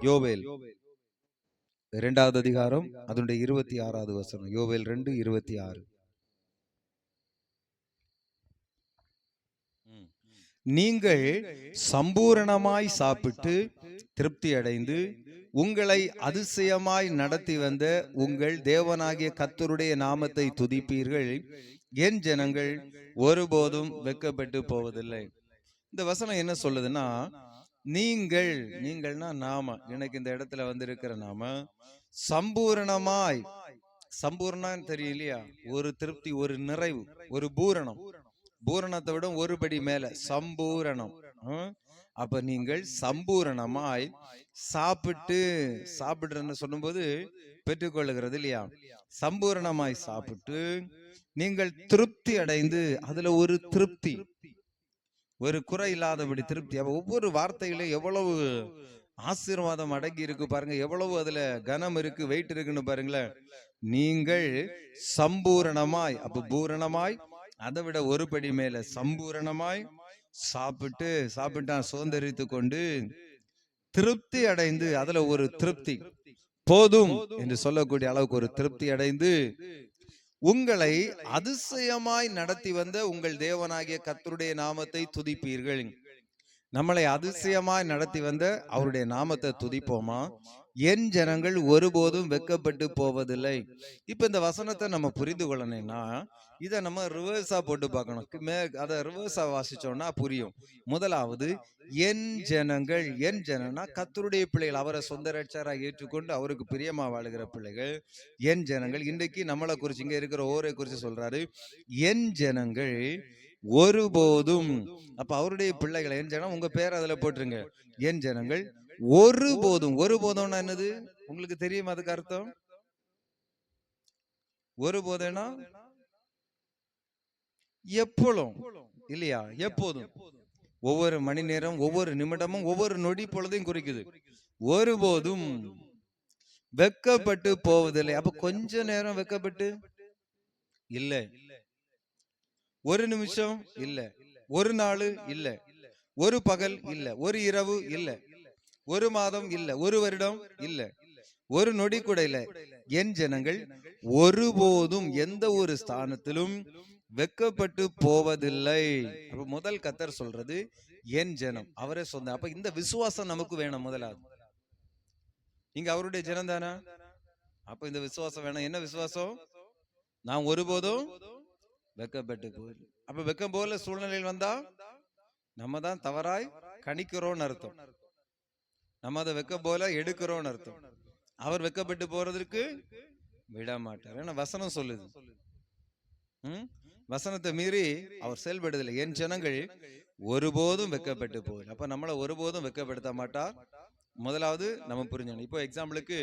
யோவேல் 2வது அதிகாரம் அதனுடைய 26வது வசனம். யோவேல் 2:26. நீங்கள் சம்பூரணமாய் சாப்பிட்டு திருப்தி அடைந்து உங்களை அதிசயமாய் நடத்தி வந்த உங்கள் தேவனாகிய கர்த்தருடைய நாமத்தை துதிப்பீர்கள். என் ஜனங்கள் ஒருபோதும் வெட்கப்பட்டு போவதில்லை. இந்த வசனம் என்ன சொல்லுதுன்னா, நீங்கள்னா நாம, எனக்கு இந்த இடத்துல வந்திருக்கிற நாம சம்பூரணமாய், சம்பூர்ணம் தெரியும் இல்லையா, ஒரு திருப்தி, ஒரு நிறைவு, ஒரு பூரணம், பூரணத்தை விட ஒரு படி மேல சம்பூரணம். அப்ப நீங்கள் சம்பூரணமாய் சாப்பிடுறன்னு சொல்லும்போது பெற்றுக்கொள்ளுகிறது இல்லையா, சம்பூரணமாய் சாப்பிட்டு நீங்கள் திருப்தி அடைந்து, அதுல ஒரு திருப்தி, ஒரு குறை இல்லாதபடி திருப்தி. அப்ப ஒவ்வொரு வார்த்தையிலும் எவ்வளவு ஆசீர்வாதம் அடங்கி இருக்கு பாருங்க, எவ்வளவு அதுல கனம் இருக்கு, வெயிட் இருக்குன்னு பாருங்களேன். நீங்கள் சம்பூரணமாய், அப்ப பூரணமாய், அதை விட ஒரு படி மேல சம்பூரணமாய் சாப்பிட்டான் சுதந்திரித்து கொண்டு திருப்தி அடைந்து, அதுல ஒரு திருப்தி, போதும் என்று சொல்லக்கூடிய அளவுக்கு ஒரு திருப்தி அடைந்து உங்களை அதிசயமாய் நடத்தி வந்த உங்கள் தேவனாகிய கர்த்தருடைய நாமத்தை துதிப்பீர்கள். நம்மளை அதிசயமாய் நடத்தி வந்த அவருடைய நாமத்தை துதிப்போமா? என் ஜனங்கள் ஒருபோதும் வெட்கப்பட்டு போவதில்லை. இப்ப இந்த வசனத்தை நம்ம புரிந்து கொள்ளணும்னா இதை நம்ம ரிவர்ஸா போட்டு பார்க்கணும். அதை ரிவர்ஸா வாசிச்சோம்னா புரியும். முதலாவது, என் ஜனங்கள், என் ஜனம்னா கர்த்தருடைய பிள்ளைகள், அவரை சொந்த ரட்சகராக ஏற்றுக்கொண்டு அவருக்கு பிரியமா வாழுகிற பிள்ளைகள் என் ஜனங்கள். இன்றைக்கு நம்மளை குறிச்சு, இங்க இருக்கிற ஓரை குறிச்சு சொல்றாரு, என் ஜனங்கள் ஒருபோதும். அப்ப அவருடைய பிள்ளைகள், என் ஜனம், உங்க பேர் அதுல போட்டுருங்க, என் ஜனங்கள் ஒருபோதும். ஒருபோதும்னா என்னது உங்களுக்கு தெரியுமா? அதுக்கு அர்த்தம் ஒருபோதும்னா எப்பொழுதும் இல்லையா, எப்போதும், ஒவ்வொரு மணி நேரம், ஒவ்வொரு நிமிடமும், ஒவ்வொரு நொடி பொழுதையும் குறிக்குது. ஒருபோதும் வெட்கப்பட்டு போவதில்லை. அப்ப கொஞ்ச நேரம் வெட்கப்பட்டு இல்ல, ஒரு நிமிஷம் இல்ல, ஒரு நாள் இல்ல, ஒரு பகல் இல்ல, ஒரு இரவு இல்ல, ஒரு மாதம் இல்ல, ஒரு வருடம் இல்ல, ஒரு நொடி கூட இல்ல. என் ஜனங்கள் ஒருபோதும் எந்த ஒரு ஸ்தானத்திலும் வெட்கப்பட்டு போவதில்லை. அப்ப முதல் கர்த்தர் சொல்றது என் ஜனம், அவரே சொந்த. அப்ப இந்த விசுவாசம் நமக்கு வேணும். முதலாவது, நீங்க அவருடைய ஜனம் தானே, அப்ப இந்த விசுவாசம் வேணும். என்ன விசுவாசம்? நான் ஒருபோதும் வெட்கப்பட்டு போயிரு. அப்ப வெட்கம் போல சூழ்நிலையில் வந்தா நம்ம தான் தவறாய் கணிக்கிறோம்னு அர்த்தம். நம்ம அதை வெட்கம் போல எடுக்கிறோம்னு அர்த்தம். அவர் வெட்கப்பட்டு போறதற்கு விட மாட்டார். ஏன்னா வசனம் சொல்லுது. வசனத்தை மீறி அவர் செயல்படுதில்லை. என் ஜனங்கள் ஒருபோதும் வெட்கப்பட்டு போயிரு. அப்ப நம்மளை ஒருபோதும் வெட்கப்படுத்த மாட்டார். முதலாவது நம்ம புரிஞ்சணும். இப்போ எக்ஸாம்பிளுக்கு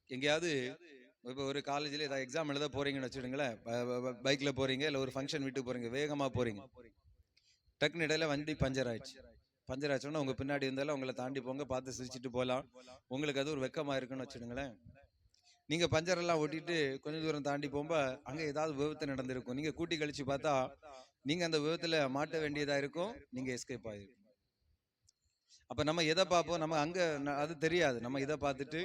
எங்கேயாவது, இப்போ ஒரு காலேஜில் ஏதாவது எக்ஸாம் எழுத போறீங்கன்னு வச்சுடுங்களேன், பைக்ல போறீங்க, இல்லை ஒரு ஃபங்க்ஷன் வீட்டுக்கு போறீங்க, வேகமா போறீங்க, டக்குனு இடையில வண்டி பஞ்சர் ஆயிடுச்சுன்னா உங்க பின்னாடி இருந்தாலும் உங்களை தாண்டி போங்க, பார்த்து சிரிச்சுட்டு போகலாம். உங்களுக்கு அது ஒரு வெக்கமா இருக்குன்னு வச்சுடுங்களேன். நீங்க பஞ்சர் எல்லாம் ஓட்டிட்டு கொஞ்சம் தூரம் தாண்டி போகும்போது அங்க ஏதாவது விபத்து நடந்திருக்கும். நீங்க கூட்டி கழிச்சு பார்த்தா நீங்க அந்த விபத்துல மாட்ட வேண்டியதா இருக்கும், நீங்க எஸ்கேப் ஆயிருக்கும். அப்ப நம்ம எதை பார்ப்போம்? நம்ம அங்க அது தெரியாது. நம்ம இதை பார்த்துட்டு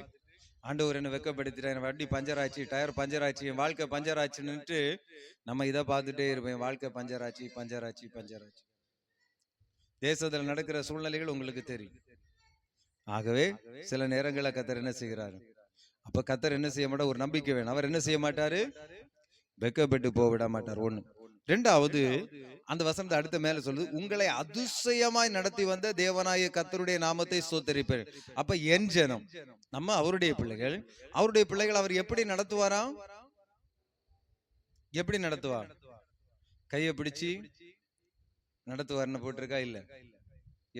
ஆண்டவர் என்ன வெக்கப்படுத்திட்டேன், வண்டி பஞ்சர் ஆச்சு, டயர் பஞ்சர் ஆச்சு, என் வாழ்க்கை பஞ்சர் ஆச்சுன்னுட்டு நம்ம இதை பார்த்துட்டே இருப்போம். வாழ்க்கை பஞ்சர் ஆச்சு, பஞ்சர் ஆச்சு, பஞ்சர் ஆச்சு. தேசத்துல நடக்கிற சூழ்நிலைகள் உங்களுக்கு தெரியும். ஆகவே சில நேரங்களை கர்த்தர் என்ன செய்கிறாரு? அப்ப கர்த்தர் என்ன செய்ய மாட்டார்? ஒரு நம்பிக்கை வேணும். அவர் என்ன செய்ய மாட்டாரு? வெட்கப்பட்டு போக விட மாட்டார். ஒண்ணு. ரெண்டாவது, அந்த வசனத்தை அடுத்த மேல சொல்லுது, உங்களை அதிசயமாய் நடத்தி வந்த தேவனாய கர்த்தருடைய நாமத்தை ஸ்தோத்திரிப்பேன். அப்ப என் ஜனம், நம்ம அவருடைய பிள்ளைகள். அவருடைய பிள்ளைகள் அவர் எப்படி நடத்துவாராம்? எப்படி நடத்துவார்? கையை பிடிச்சு நடத்துவார்னு போட்டிருக்கா? இல்ல,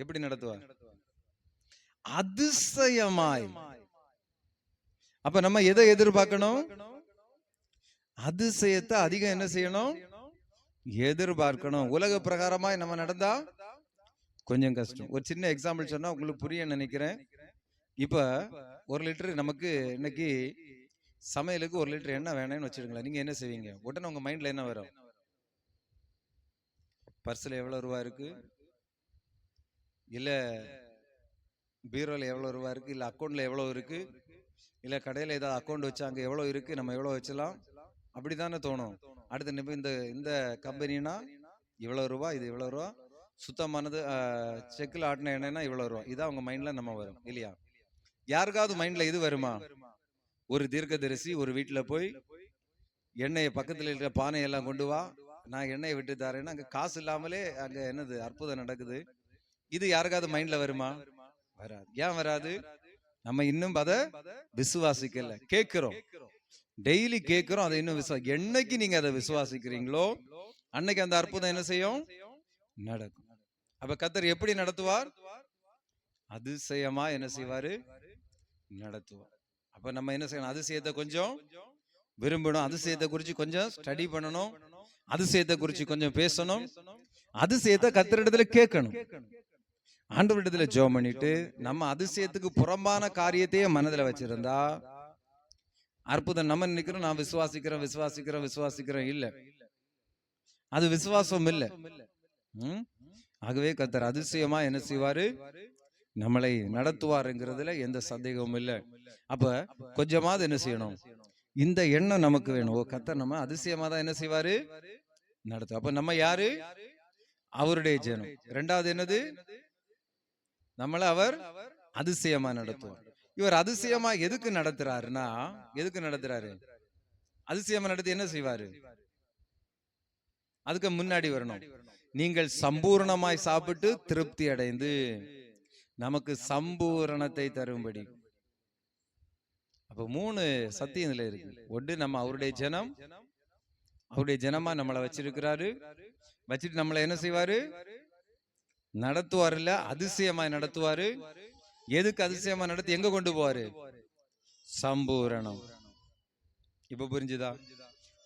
எப்படி நடத்துவார்? அதிசயமாய். அப்ப நம்ம எதை எதிர்பார்க்கணும்? அதிசயத்தை அதிகம் என்ன செய்யணும்? எதிர்பார்க்கணும். உலக பிரகாரமாய் நம்ம நடந்தா கொஞ்சம் கஷ்டம். ஒரு சின்ன எக்ஸாம்பிள் சொன்னா உங்களுக்கு புரிய நினைக்கிறேன். இப்ப 1 லிட்டர் நமக்கு இன்னைக்கு சமையலுக்கு 1 லிட்டர் எண்ணெய் வேணும்னு வச்சிருங்களேன், நீங்க என்ன செய்வீங்க? உடனே உங்க மைண்ட்ல என்ன வரும்? பர்ஸ்ல எவ்வளவு ரூபா இருக்கு, இல்ல பீரோல எவ்வளவு ரூபா இருக்கு, இல்ல அக்கௌண்ட்ல எவ்வளவு இருக்கு, இல்ல கடையில ஏதாவது அக்கௌண்ட் வச்சு அங்க எவ்வளவு இருக்கு, நம்ம எவ்வளவு வச்சலாம், அப்படித்தானே தோணும். அடுத்து இந்த இந்த கம்பெனினா இவ்வளவு ரூபா, இது இவ்வளவு ரூபா, சுத்தமானது செக்கில் ஆட்டின எண்ணெய்னா இவ்வளவு ரூபா, இதான் உங்க மைண்ட்ல நம்ம வரும் இல்லையா? யாருக்காவது மைண்ட்ல இது வருமா? ஒரு தீர்க்கதரிசி ஒரு வீட்டுல போய் எண்ணெயை பக்கத்துல இருக்கிற பானையெல்லாம் கொண்டு வா, நான் எண்ணெயை விட்டு தரேன்னா அங்க காசு இல்லாமலே அங்க என்னது அற்புதம் நடக்குது. இது யாருக்காவது மைண்ட்ல வருமா? வராது. ஏன் வராது? நம்ம இன்னும் அதை விசுவாசிக்கல. கேட்கிறோம், டெய்லி கேட்கிறோம், அதை இன்னும் என்னைக்கு நீங்க அதை விசுவாசிக்கிறீங்களோ அன்னைக்கு அந்த அற்புதம் என்ன செய்யும்? நடக்கும். அப்ப கர்த்தர் எப்படி நடத்துவார்? அதிசயமா என்ன செய்வாரு? நடத்துவார். அப்ப நம்ம என்ன செய்யணும்? அதிசயத்தை கொஞ்சம் விரும்பணும், அதிசயத்தை குறிச்சு கொஞ்சம் ஸ்டடி பண்ணணும், அதிசயத்தை குறிச்சு கொஞ்சம் பேசணும், அதிசயத்தை கர்த்தரிடத்துல கேட்கணும், ஆண்டவரிடத்துல ஜெபம் பண்ணிட்டு நம்ம அதிசயத்துக்கு புறம்பான காரியத்தையே மனதில் வச்சிருந்தா அற்புதம் நம்ம நினைக்கிறோம் நான் விசுவாசிக்கிறேன் விசுவாசிக்கிறேன் விசுவாசிக்கிறேன், இல்ல, அது விசுவாசம் இல்ல. ஆகவே கர்த்தர் அதிசயமா என்ன செய்வாரு? நம்மளை நடத்துவாருங்கிறதுல எந்த சந்தேகமும் இல்லை. அப்ப கொஞ்சமாவது என்ன செய்யணும்? இந்த எண்ணம் நமக்கு வேணும். கர்த்தர் நம்ம அதிசயமா தான் என்ன செய்வாரு? நடத்தும். அப்ப நம்ம யாரு? அவருடைய ஜனம். இரண்டாவது என்னது? நம்மள அவர் அதிசயமா நடத்துவார். இவர் அதிசயமா எதுக்கு நடத்துறாருன்னா, எதுக்கு நடத்துறாரு? அதிசயமா நடத்தி என்ன செய்வாரு? அதுக்கு முன்னாடி வரணும், நீங்கள் சம்பூர்ணமாய் சாப்பிட்டு திருப்தி அடைந்து நமக்கு சம்பூரணத்தை தரும்படி. அப்ப 3 சத்தியம் இதுல இருக்கு. ஒன்று, நம்ம அவருடைய ஜனம், அவருடைய ஜனமா நம்மளை வச்சிருக்கிறாரு, வச்சுட்டு நம்மளை என்ன செய்வாரு? நடத்துவாரு. இல்ல, அதிசயமாய் நடத்துவாரு. எதுக்கு அதிசயமா நடத்தி எங்க கொண்டு போவாரு? சம்பூரணம். இப்ப புரிஞ்சுதா?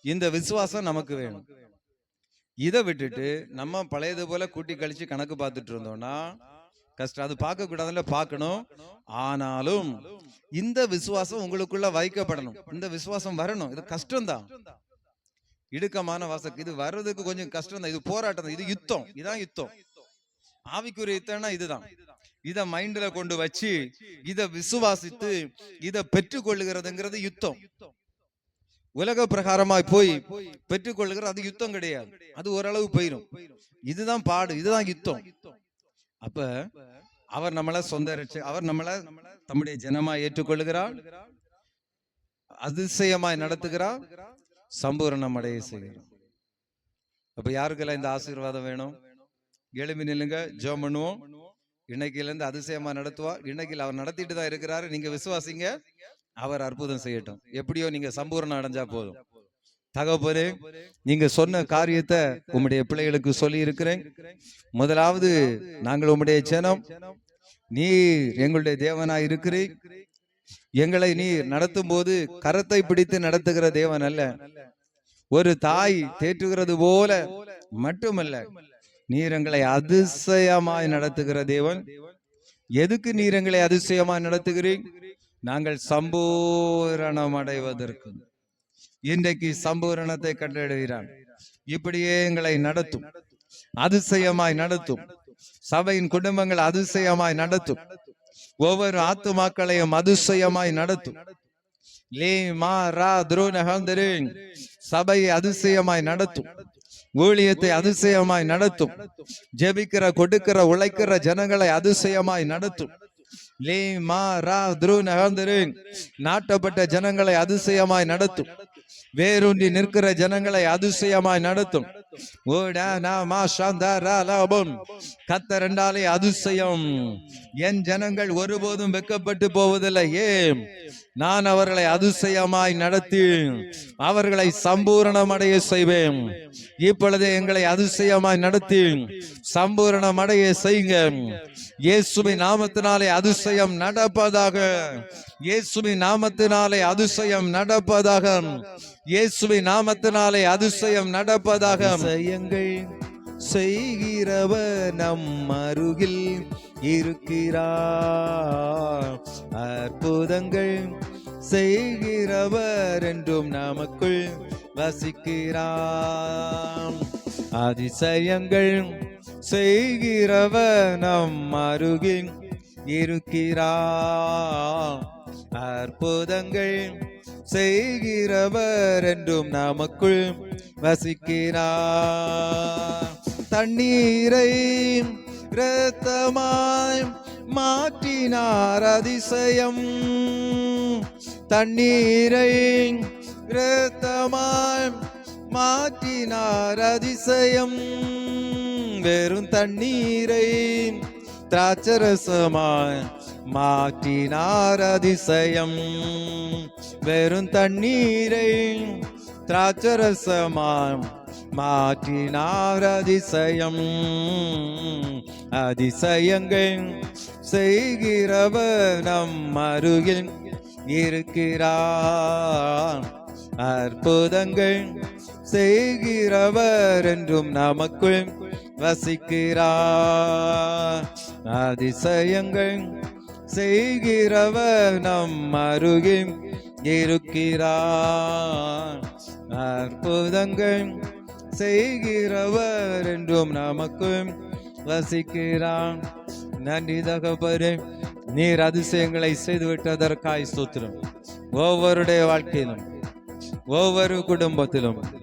இந்த விசுவாசம் நமக்கு வேணும். இதை விட்டுட்டு நம்ம பழையது போல கூட்டி கழிச்சு கணக்கு பார்த்துட்டு இருந்தோம்னா கஷ்டம். அது பார்க்க கூடாதுல, பார்க்கணும். ஆனாலும் இந்த விசுவாசம் உங்களுக்குள்ள வைக்கப்படணும், இந்த விசுவாசம் வரணும். இது கஷ்டம்தான், இடுக்கமான வாசம். இது வர்றதுக்கு கொஞ்சம் கஷ்டம் தான், இது போராட்டம் தான், இது யுத்தம். இதான் யுத்தம். ஆவிக்குரிய யுத்தம்னா இதுதான். இத மைண்ட்ல கொண்டு வச்சு இத விசுவாசித்து இத பெற்றுக்கொள்ளுகிறதுங்கிறது யுத்தம். உலக பிரகாரமாய் போய் பெற்றுக்கொள்ளுகிற அது யுத்தம் கிடையாது, அது ஓரளவு போயிடும். இதுதான் பாடு, இதுதான் யுத்தம். அப்ப அவர் நம்மளை சொந்த ரட்சகர், அவர் நம்மளை தம்முடைய ஜனமாய் ஏற்றுக்கொள்ளுகிறார், அதிசயமாய் நடத்துகிறார், சம்பூரணம் அடைய செய்கிறார். அப்ப யாருக்கெல்லாம் இந்த ஆசீர்வாதம் வேணும்? எழுப்பி நில்லுங்க, ஜெபம் பண்ணுவோம். இன்னைக்குல இருந்து அதிசயமா நடத்துவார். இன்னைக்கு அவர் நடத்திட்டு தான் இருக்கிறாரு. நீங்க விசுவாசிங்க, அவர் அற்புதம் செய்யட்டும். எப்படியோ நீங்க சம்பூர்ணம் அடைஞ்சா போதும். தகப்பனே, நீங்க சொன்ன காரியத்தை உம்முடைய பிள்ளைகளுக்கு சொல்லி இருக்கிறேன். முதலாவது, நாங்கள் உம்முடைய ஜனம், நீர் எங்களுடைய தேவனாய் இருக்கிறீர். எங்களை நீர் நடத்தும் போது கரத்தை பிடித்து நடத்துகிற தேவன் அல்ல, ஒரு தாய் தேற்றுகிறது போல மட்டுமல்ல, நீர் எங்களை அதிசயமாய் நடத்துகிற தேவன். எதுக்கு நீர் எங்களை அதிசயமாய் நடத்துகிறீர்? நாங்கள் சம்பூரணம் அடைவதற்கு. இன்றைக்கு சம்பூரணத்தை கண்டடைகிறான். இப்படியே எங்களை நடத்தும், அதிசயமாய் நடத்தும். சபையின் குடும்பங்கள் அதிசயமாய் நடத்தும். ஒவ்வொரு ஆத்துமாக்களையும் அதிசயமாய் நடத்தும். சபையை அதிசயமாய் நடத்தும். ஊழியத்தை அதிசயமாய் நடத்தும். ஜெபிக்கிற, கொடுக்கிற, உழைக்கிற ஜனங்களை அதிசயமாய் நடத்தும். நாட்டப்பட்ட ஜனங்களை அதிசயமாய் நடத்தும். வேரூன்றி நிற்கிற ஜனங்களை அதிசயமாய் நடத்தும். கர்த்தர் என்றாலே அதிசயம். என் ஜனங்கள் ஒருபோதும் வெட்கப்பட்டு போவதில்லை. ஏன்? நான் அவர்களை அதிசயமாய் நடத்தி அவர்களை சம்பூரணம் அடைய செய்வேன். இப்பொழுது எங்களை அதிசயமாய் நடத்தி சம்பூரணம் அடைய செய்யுங்க. இயேசுவின் நாமத்தினாலே அதிசயம் நடப்பதாக. இயேசுவின் நாமத்தினாலே அதிசயம் நடப்பதாக. இயேசுவின் நாமத்தினாலே அதிசயம் நடப்பதாக. அதிசயங்கள் செய்கிறவர் நம் அருகில் இருக்கிறார். அற்புதங்கள் செய்கிறவர் என்றும் நமக்குள் வசிக்கிறார். அதிசயங்கள் செய்கிறவர் நம் அருகில் இருக்கிறார். அற்புதங்கள் செய்கிறவர் என்றும் நமக்குள் வசிக்கிறார். தண்ணீரை இரத்தமாய் மாற்றினார் அதிசயம். தண்ணீரை இரத்தமாய் மாற்றினார் அதிசயம். வெறும் தண்ணீரை திராட்சரசமாய் மாற்றினார் அதிசயம். வெறும் தண்ணீரை திராட்சரசமாய் மாற்றினார் அதிசயம். அதிசயங்கள் செய்கிறவர் நம் அருகில் இருக்கிறார். அற்புதங்கள் செய்கிறவர் என்றும் நமக்குள் வசிக்கிறார். அதிசயங்கள் செய்கிறவர் நம் அருகில் இருக்கிறார். அற்புதங்கள் செய்கிறவர் என்றும் நமக்கும் வசிக்கிறான். நன்றி தகப்பனே, நீர் அதிசயங்களை செய்துவிட்டதற்காய் ஸ்தோத்திரம். ஒவ்வொருடைய வாழ்க்கையிலும் ஒவ்வொரு குடும்பத்திலும்